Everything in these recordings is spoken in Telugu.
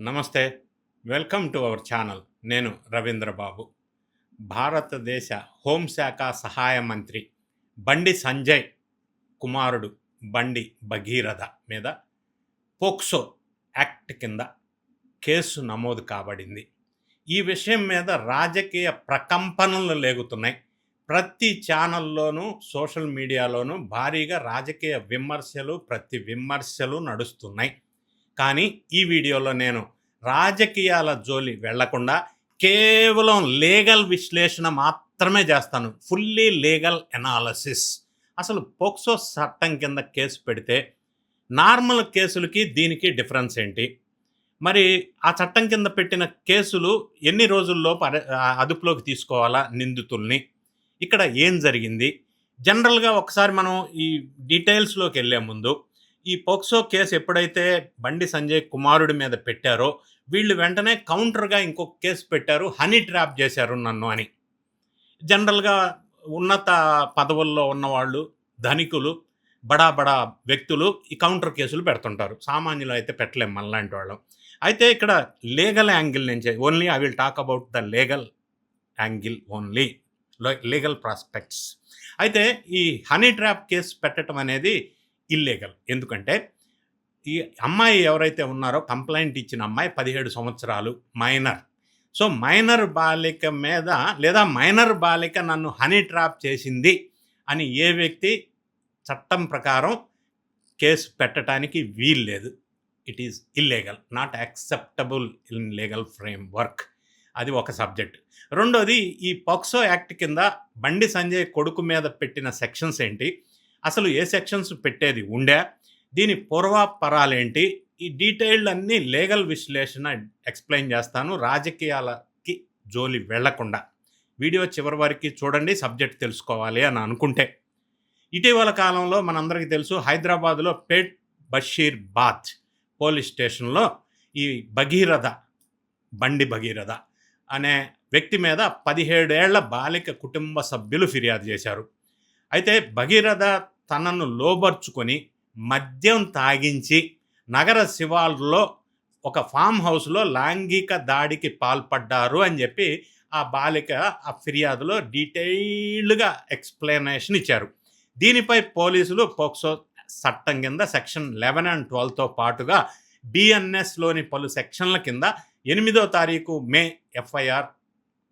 నమస్తే. Welcome to our channel. నేను రవీంద్ర బాబు. భారతదేశ హోంశాఖ సహాయ మంత్రి బండి సంజయ్ కుమారుడు బండి భగీరథ మీద పోక్సో యాక్ట్ కింద కేసు నమోదు కాబడింది. ఈ విషయం మీద రాజకీయ ప్రకంపనలు లేగుతున్నాయి. ప్రతి ఛానల్లోనూ సోషల్ మీడియాలోనూ భారీగా రాజకీయ విమర్శలు నడుస్తున్నాయి. కానీ ఈ వీడియోలో నేను రాజకీయాల జోలి వెళ్లకుండా కేవలం లీగల్ విశ్లేషణ మాత్రమే చేస్తాను. Fully legal analysis. అసలు పోక్సో చట్టం కింద కేసు పెడితే నార్మల్ కేసులకి దీనికి డిఫరెన్స్ ఏంటి? మరి ఆ చట్టం కింద పెట్టిన కేసులు ఎన్ని రోజుల్లోపు అదుపులోకి తీసుకోవాలా నిందితుల్ని? ఇక్కడ ఏం జరిగింది? జనరల్గా ఒకసారి మనం ఈ డీటెయిల్స్లోకి వెళ్ళే ముందు ఈ పోక్సో కేసు ఎప్పుడైతే బండి సంజయ్ కుమారుడి మీద పెట్టారో వీళ్ళు వెంటనే కౌంటర్గా ఇంకొక కేసు పెట్టారు, హనీ ట్రాప్ చేశారు నన్ను అని. జనరల్గా ఉన్నత పదవుల్లో ఉన్నవాళ్ళు, ధనికులు, బడా బడా వ్యక్తులు ఈ కౌంటర్ కేసులు పెడుతుంటారు. సామాన్యులు అయితే పెట్టలేం మనలాంటి వాళ్ళం. అయితే ఇక్కడ లీగల్ యాంగిల్ నుంచి only I will talk about the legal angle only, legal prospects. అయితే ఈ హనీ ట్రాప్ కేసు పెట్టడం అనేది ఇల్లీగల్. ఎందుకంటే ఈ అమ్మాయి ఎవరైతే ఉన్నారో కంప్లైంట్ ఇచ్చిన అమ్మాయి 17 సంవత్సరాలు, మైనర్. సో మైనర్ బాలిక మీద లేదా మైనర్ బాలిక నన్ను హనీ ట్రాప్ చేసింది అని ఏ వ్యక్తి చట్టం ప్రకారం కేసు పెట్టడానికి వీల్లేదు. It is illegal, not acceptable in legal frame work. అది ఒక సబ్జెక్ట్. రెండోది, ఈ పోక్సో యాక్ట్ కింద బండి సంజయ్ కొడుకు మీద పెట్టిన సెక్షన్స్ ఏంటి, అసలు ఏ సెక్షన్స్ పెట్టేది ఉండే, దీని పూర్వాపరాలేంటి, ఈ డీటెయిల్డ్ అన్నీ లీగల్ విశ్లేషణ ఎక్స్ప్లెయిన్ చేస్తాను రాజకీయాలకి జోలి వెళ్లకుండా. వీడియో చివరి వరకు చూడండి సబ్జెక్ట్ తెలుసుకోవాలి అని అనుకుంటే. ఇటీవల కాలంలో మనందరికీ తెలుసు, హైదరాబాద్లో పేట్ బషీర్బాద్ పోలీస్ స్టేషన్లో ఈ బండి భగీరథ అనే వ్యక్తి మీద 17 ఏళ్ల బాలిక కుటుంబ సభ్యులు ఫిర్యాదు చేశారు. అయితే భగీరథ తనను లోబర్చుకొని మద్యం తాగించి నగర శివార్లో ఒక ఫామ్ హౌస్లో లైంగిక దాడికి పాల్పడ్డారు అని చెప్పి ఆ బాలిక ఆ ఫిర్యాదులో డీటెయిల్డ్గా ఎక్స్ప్లెనేషన్ ఇచ్చారు. దీనిపై పోలీసులు పోక్సో చట్టం కింద సెక్షన్ 11 and 12తో పాటుగా బిఎన్ఎస్లోని పలు సెక్షన్ల కింద 8వ తారీఖు మే ఎఫ్ఐఆర్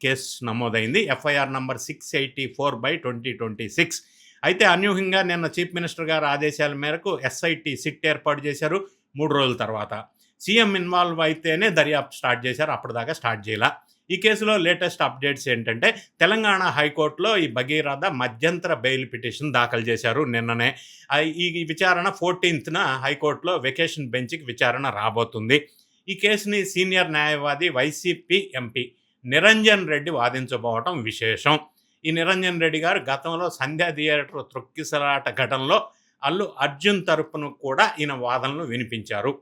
కేసు నమోదైంది. FIR number 684/2026. అయితే అనూహ్యంగా నిన్న చీఫ్ మినిస్టర్ గారు ఆదేశాల మేరకు ఎస్ఐటి సిట్ ఏర్పాటు చేశారు. 3 రోజుల తర్వాత సీఎం ఇన్వాల్వ్ అయితేనే దర్యాప్తు స్టార్ట్ చేశారు, అప్పటిదాకా స్టార్ట్ చేయాల. ఈ కేసులో లేటెస్ట్ అప్డేట్స్ ఏంటంటే తెలంగాణ హైకోర్టులో ఈ భగీరథ మధ్యంతర బెయిల్ పిటిషన్ దాఖలు చేశారు నిన్ననే. ఈ విచారణ 14th హైకోర్టులో వెకేషన్ బెంచ్కి విచారణ రాబోతుంది. ఈ కేసుని సీనియర్ న్యాయవాది వైసీపీ ఎంపీ నిరంజన్ రెడ్డి వాదించబోవటం విశేషం. ఈ నిరంజన్ రెడ్డి గారు గతంలో సంధ్యా థియేటర్ త్రొక్కిసలాట ఘటనలో అల్లు అర్జున్ తరపును కూడా ఈయన వాదనలు వినిపించారు.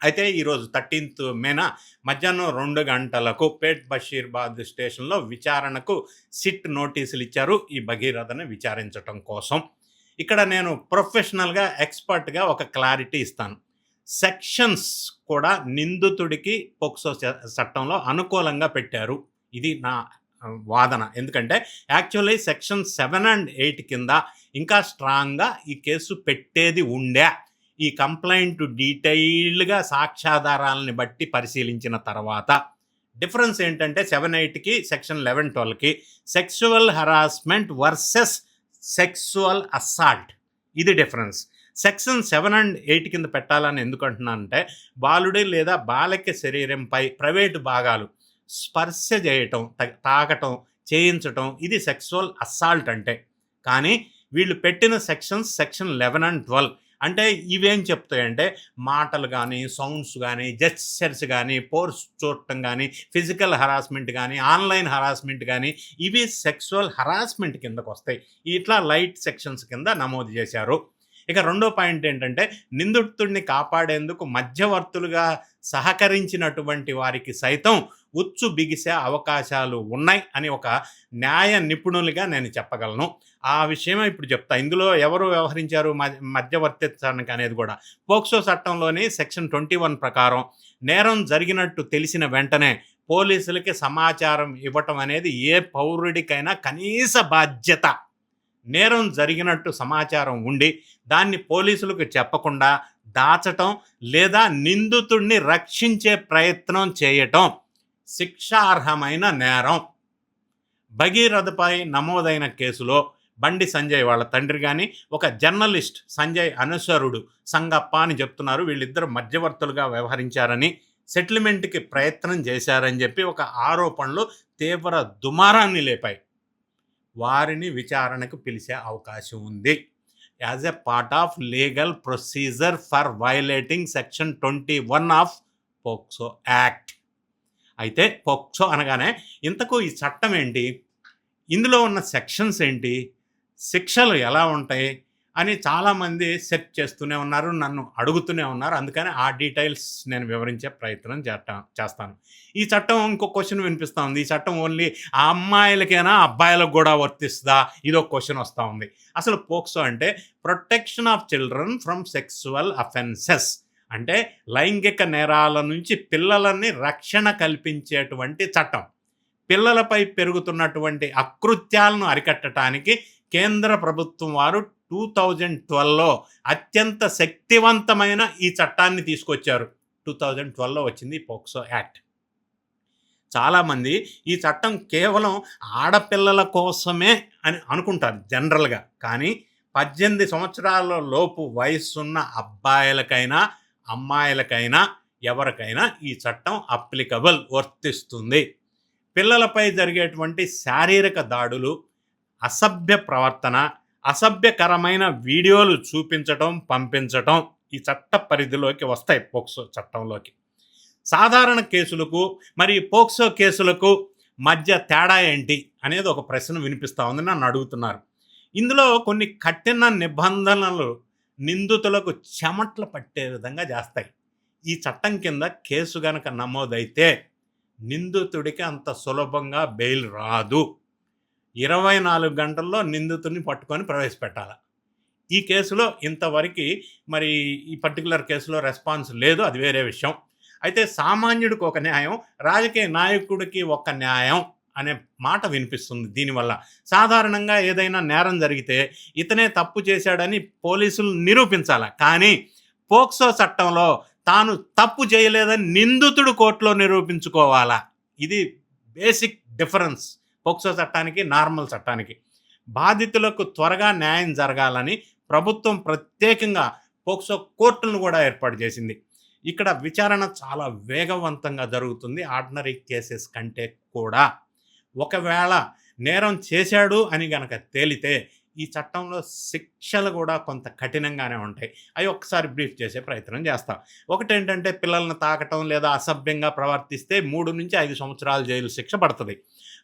అయితే ఈరోజు 13th మేన మధ్యాహ్నం 2 గంటలకు పేట్ బషీర్బాద్ స్టేషన్లో విచారణకు సిట్ నోటీసులు ఇచ్చారు ఈ భగీరథను విచారించడం కోసం. ఇక్కడ నేను ప్రొఫెషనల్గా ఎక్స్పర్ట్గా ఒక క్లారిటీ ఇస్తాను. సెక్షన్స్ కూడా నిందితుడికి పోక్సో చట్టంలో అనుకూలంగా పెట్టారు, ఇది నా వాదన. ఎందుకంటే యాక్చువల్లీ సెక్షన్ 7 and 8 కింద ఇంకా స్ట్రాంగ్గా ఈ కేసు పెట్టేది ఉండే. ఈ కంప్లైంట్ డీటెయిల్డ్గా సాక్ష్యాధారాలని బట్టి పరిశీలించిన తర్వాత డిఫరెన్స్ ఏంటంటే 7-8కి సెక్షన్ 11-12కి sexual harassment versus sexual assault, ఇది డిఫరెన్స్. సెక్షన్ 7 and 8 కింద పెట్టాలని ఎందుకు అంటున్నానంటే బాలుడి లేదా బాలిక శరీరంపై ప్రైవేటు భాగాలు స్పర్శ చేయటం, తాకటం, చేయించటం, ఇది సెక్సువల్ అసాల్ట్ అంటే. కానీ వీళ్ళు పెట్టిన సెక్షన్ 11 and 12 అంటే ఇవేం చెప్తాయంటే మాటలు కానీ, సౌండ్స్ కానీ, జెస్చర్స్ కానీ, పోర్స్ చూడటం కానీ, ఫిజికల్ హరాస్మెంట్ కానీ, ఆన్లైన్ హరాస్మెంట్ కానీ, ఇవి సెక్సువల్ హరాస్మెంట్ కిందకు వస్తాయి. ఇట్లా లైట్ సెక్షన్స్ కింద నమోదు చేశారు. ఇక రెండో పాయింట్ ఏంటంటే, నిందితుడిని కాపాడేందుకు మధ్యవర్తులుగా సహకరించినటువంటి వారికి సైతం ఉచ్చు బిగిసే అవకాశాలు ఉన్నాయి అని ఒక న్యాయ నిపుణులుగా నేను చెప్పగలను. ఆ విషయమే ఇప్పుడు చెప్తా. ఇందులో ఎవరు వ్యవహరించారు మధ్యవర్తిత్వానికి అనేది కూడా. పోక్సో చట్టంలోని సెక్షన్ 21 ప్రకారం నేరం జరిగినట్టు తెలిసిన వెంటనే పోలీసులకి సమాచారం ఇవ్వటం అనేది ఏ పౌరుడికైనా కనీస బాధ్యత. నేరం జరిగినట్టు సమాచారం ఉండి దాన్ని పోలీసులకు చెప్పకుండా దాచటం లేదా నిందితుడిని రక్షించే ప్రయత్నం చేయటం శిక్షార్హమైన నేరం. భగీరథపై నమోదైన కేసులో బండి సంజయ్ వాళ్ళ తండ్రి కానీ ఒక జర్నలిస్ట్ సంజయ్ అనుసరుడు సంగప్ప అని చెప్తున్నారు. వీళ్ళిద్దరు మధ్యవర్తులుగా వ్యవహరించారని, సెటిల్మెంట్కి ప్రయత్నం చేశారని చెప్పి ఒక ఆరోపణలు తీవ్ర దుమారాన్ని లేపాయి. వారిని విచారణకు పిలిచే అవకాశం ఉంది. As a part of legal procedure for violating section 21 of POCSO act. అయితే పోక్సో అనగానే ఇంతకు ఈ చట్టం ఏంటి, ఇందులో ఉన్న సెక్షన్స్ ఏంటి, శిక్షలు ఎలా ఉంటాయి అని చాలామంది సెర్చ్ చేస్తూనే ఉన్నారు, నన్ను అడుగుతూనే ఉన్నారు. అందుకని ఆ డీటెయిల్స్ నేను వివరించే ప్రయత్నం చేస్తాను. ఈ చట్టం ఇంకో క్వశ్చన్ వినిపిస్తూ ఉంది. ఈ చట్టం ఓన్లీ ఆ అమ్మాయిలకైనా అబ్బాయిలకు కూడా వర్తిస్తుందా, ఇదో క్వశ్చన్ వస్తూ ఉంది. అసలు పోక్సో అంటే protection of children from sexual offences, అంటే లైంగిక నేరాల నుంచి పిల్లలని రక్షణ కల్పించేటువంటి చట్టం. పిల్లలపై పెరుగుతున్నటువంటి అకృత్యాలను అరికట్టడానికి కేంద్ర ప్రభుత్వం వారు 2012లో అత్యంత శక్తివంతమైన ఈ చట్టాన్ని తీసుకొచ్చారు. 2012లో వచ్చింది పోక్సో యాక్ట్. చాలామంది ఈ చట్టం కేవలం ఆడపిల్లల కోసమే అని అనుకుంటారు జనరల్గా. కానీ 18 సంవత్సరాల లోపు వయసున్న అబ్బాయిలకైనా అమ్మాయిలకైనా ఎవరికైనా ఈ చట్టం అప్లికబుల్, వర్తిస్తుంది. పిల్లలపై జరిగేటువంటి శారీరక దాడులు, అసభ్య ప్రవర్తన, అసభ్యకరమైన వీడియోలు చూపించటం, పంపించటం ఈ చట్ట పరిధిలోకి వస్తాయి పోక్సో చట్టంలోకి. సాధారణ కేసులకు మరి పోక్సో కేసులకు మధ్య తేడా ఏంటి అనేది ఒక ప్రశ్న వినిపిస్తూ ఉంది, నన్ను అడుగుతున్నారు. ఇందులో కొన్ని కఠిన నిబంధనలు నిందితులకు చెమట్లు పట్టే విధంగా చేస్తాయి. ఈ చట్టం కింద కేసు గనక నమోదైతే నిందితుడికి అంత సులభంగా బెయిల్ రాదు. 24 గంటల్లో నిందితుడిని పట్టుకొని ప్రవేశపెట్టాలి. ఈ కేసులో ఇంతవరకు మరి ఈ పర్టికులర్ కేసులో రెస్పాన్స్ లేదు, అది వేరే విషయం. అయితే సామాన్యుడికి ఒక న్యాయం, రాజకీయ నాయకుడికి ఒక న్యాయం అనే మాట వినిపిస్తుంది దీనివల్ల. సాధారణంగా ఏదైనా నేరం జరిగితే ఇతనే తప్పు చేశాడని పోలీసులు నిరూపించాలి. కానీ పోక్సో చట్టంలో తాను తప్పు చేయలేదని నిందితుడు కోర్టులో నిరూపించుకోవాలా. ఇది బేసిక్ డిఫరెన్స్ పోక్సో చట్టానికి, నార్మల్ చట్టానికి. బాధితులకు త్వరగా న్యాయం జరగాలని ప్రభుత్వం ప్రత్యేకంగా పోక్సో కోర్టులను కూడా ఏర్పాటు చేసింది. ఇక్కడ విచారణ చాలా వేగవంతంగా జరుగుతుంది ఆర్డినరీ కేసెస్ కంటే కూడా. ఒకవేళ నేరం చేశాడు అని గనక తేలితే ఈ చట్టంలో శిక్షలు కూడా కొంత కఠినంగానే ఉంటాయి. అవి ఒక్కసారి బ్రీఫ్ చేసే ప్రయత్నం చేస్తాం. ఒకటేంటంటే పిల్లల్ని తాకటం లేదా అసభ్యంగా ప్రవర్తిస్తే 3 నుంచి 5 సంవత్సరాల జైలు శిక్ష పడుతుంది.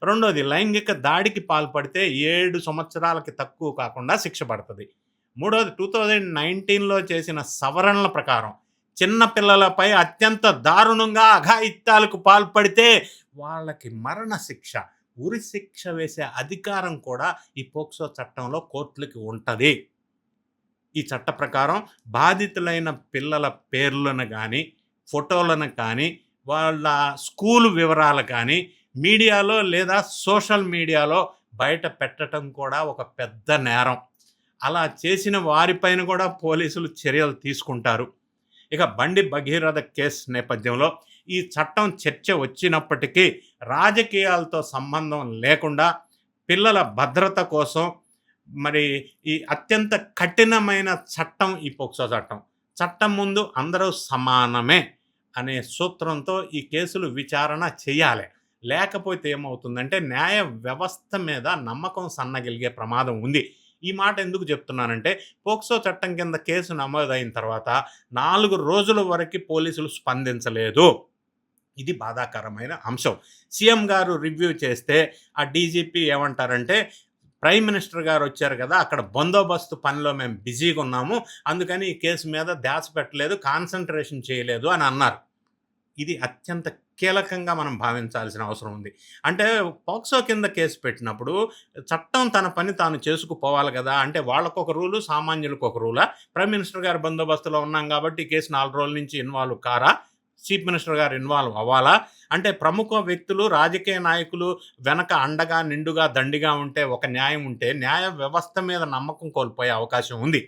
రెండోది లైంగిక దాడికి పాల్పడితే 7 సంవత్సరాలకి తక్కువ కాకుండా శిక్ష పడుతుంది. మూడోది 2019లో చేసిన సవరణల ప్రకారం చిన్న పిల్లలపై అత్యంత దారుణంగా అఘాయిత్యాలకు పాల్పడితే వాళ్ళకి మరణ శిక్ష, ఉరి శిక్ష వేసే అధికారం కూడా ఈ పోక్సో చట్టంలో కోర్టులకి ఉంటుంది. ఈ చట్ట ప్రకారం బాధితులైన పిల్లల పేర్లను కానీ, ఫోటోలను కానీ, వాళ్ళ స్కూల్ వివరాలు కానీ మీడియాలో లేదా సోషల్ మీడియాలో బయట పెట్టడం కూడా ఒక పెద్ద నేరం. అలా చేసిన వారిపైన కూడా పోలీసులు చర్యలు తీసుకుంటారు. ఇక బండి భగీరథ కేసు నేపథ్యంలో ఈ చట్టం చర్చ వచ్చినప్పటికీ రాజకీయాలతో సంబంధం లేకుండా పిల్లల భద్రత కోసం మరి ఈ అత్యంత కఠినమైన చట్టం ఈ పోక్సో చట్టం. చట్టం ముందు అందరూ సమానమే అనే సూత్రంతో ఈ కేసులు విచారణ చేయాలి. లేకపోతే ఏమవుతుందంటే న్యాయ వ్యవస్థ మీద నమ్మకం సన్నగిలిగే ప్రమాదం ఉంది. ఈ మాట ఎందుకు చెప్తున్నానంటే పోక్సో చట్టం కింద కేసు నమోదైన తర్వాత 4 రోజుల వరకు పోలీసులు స్పందించలేదు. ఇది బాధాకరమైన అంశం. సీఎం గారు రివ్యూ చేస్తే ఆ డీజీపీ ఏమంటారంటే ప్రైమ్ మినిస్టర్ గారు వచ్చారు కదా, అక్కడ బందోబస్తు పనిలో మేము బిజీగా ఉన్నాము, అందుకని ఈ కేసు మీద ధ్యాస పెట్టలేదు, కాన్సంట్రేషన్ చేయలేదు అని అన్నారు. ఇది అత్యంత కీలకంగా మనం భావించాల్సిన అవసరం ఉంది. అంటే పోక్సో కింద కేసు పెట్టినప్పుడు చట్టం తన పని తాను చేసుకుపోవాలి గదా! అంటే వాళ్ళకొక రూలు, సామాన్యులకొక రూలా? ప్రైమ్ మినిస్టర్ గారి బందోబస్తులో ఉన్నాం గాబట్టి ఈ కేసు 4 రోజుల నుంచి ఇన్వాల్వ్ కారా? చీఫ్ మినిస్టర్ గారు ఇన్వాల్వ్ అవ్వాలా? అంటే ప్రముఖ వ్యక్తులు, రాజకీయ నాయకులు వెనక అండగా, నిండుగా, దండిగా ఉంటే ఒక న్యాయం ఉంటే, న్యాయ వ్యవస్థ మీద నమ్మకం కోల్పోయే అవకాశం ఉంది.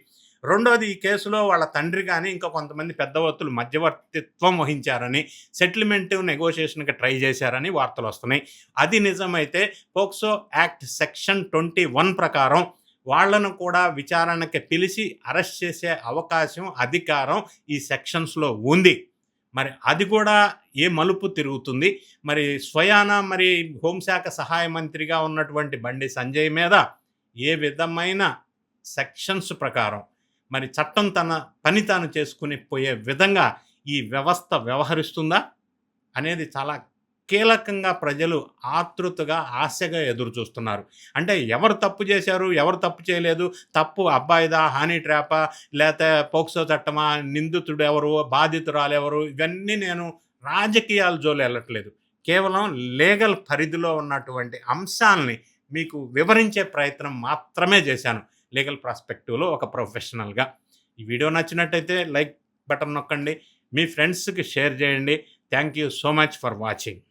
రెండోది, ఈ కేసులో వాళ్ళ తండ్రి గాని, ఇంకా కొంతమంది పెద్ద వ్యక్తులు మధ్యవర్తిత్వం వహించారని, సెటిల్మెంట్ నెగోషియేషన్‌కి ట్రై చేశారని వార్తలొస్తున్నాయి. అది నిజమైతే పోక్సో యాక్ట్ సెక్షన్ 21 ప్రకారం వాళ్ళను కూడా విచారణకి పిలిచి అరెస్ట్ చేసే అవకాశం, అధికారం ఈ సెక్షన్స్‌లో ఉంది. మరి అది కూడా ఏ మలుపు తిరుగుతుంది? మరి స్వయాన మరి హోంశాఖ సహాయ మంత్రిగా ఉన్నటువంటి బండి సంజయ్ మీద ఏ విధమైన సెక్షన్స్ ప్రకారం మరి చట్టం తన పని తాను చేసుకుని పోయే విధంగా ఈ వ్యవస్థ వ్యవహరిస్తుందా అనేది చాలా కీలకంగా ప్రజలు ఆతృతగా, ఆశగా ఎదురు చూస్తున్నారు. అంటే ఎవరు తప్పు చేశారు, ఎవరు తప్పు చేయలేదు, తప్పు అబ్బాయిదా, హనీ ట్రాపా, లేతే పోక్సో చట్టమా, నిందితుడు ఎవరు, బాధితురాలెవరు, ఇవన్నీ నేను రాజకీయాల జోలి వెళ్ళట్లేదు. కేవలం లీగల్ పరిధిలో ఉన్నటువంటి అంశాల్ని మీకు వివరించే ప్రయత్నం మాత్రమే చేశాను. లీగల్ పర్స్పెక్టివ్‌లో ఒక ప్రొఫెషనల్‌గా. ఈ వీడియో నచ్చినట్టయితే లైక్ బటన్ నొక్కండి. మీ ఫ్రెండ్స్‌కి షేర్ చేయండి. Thank you so much for watching.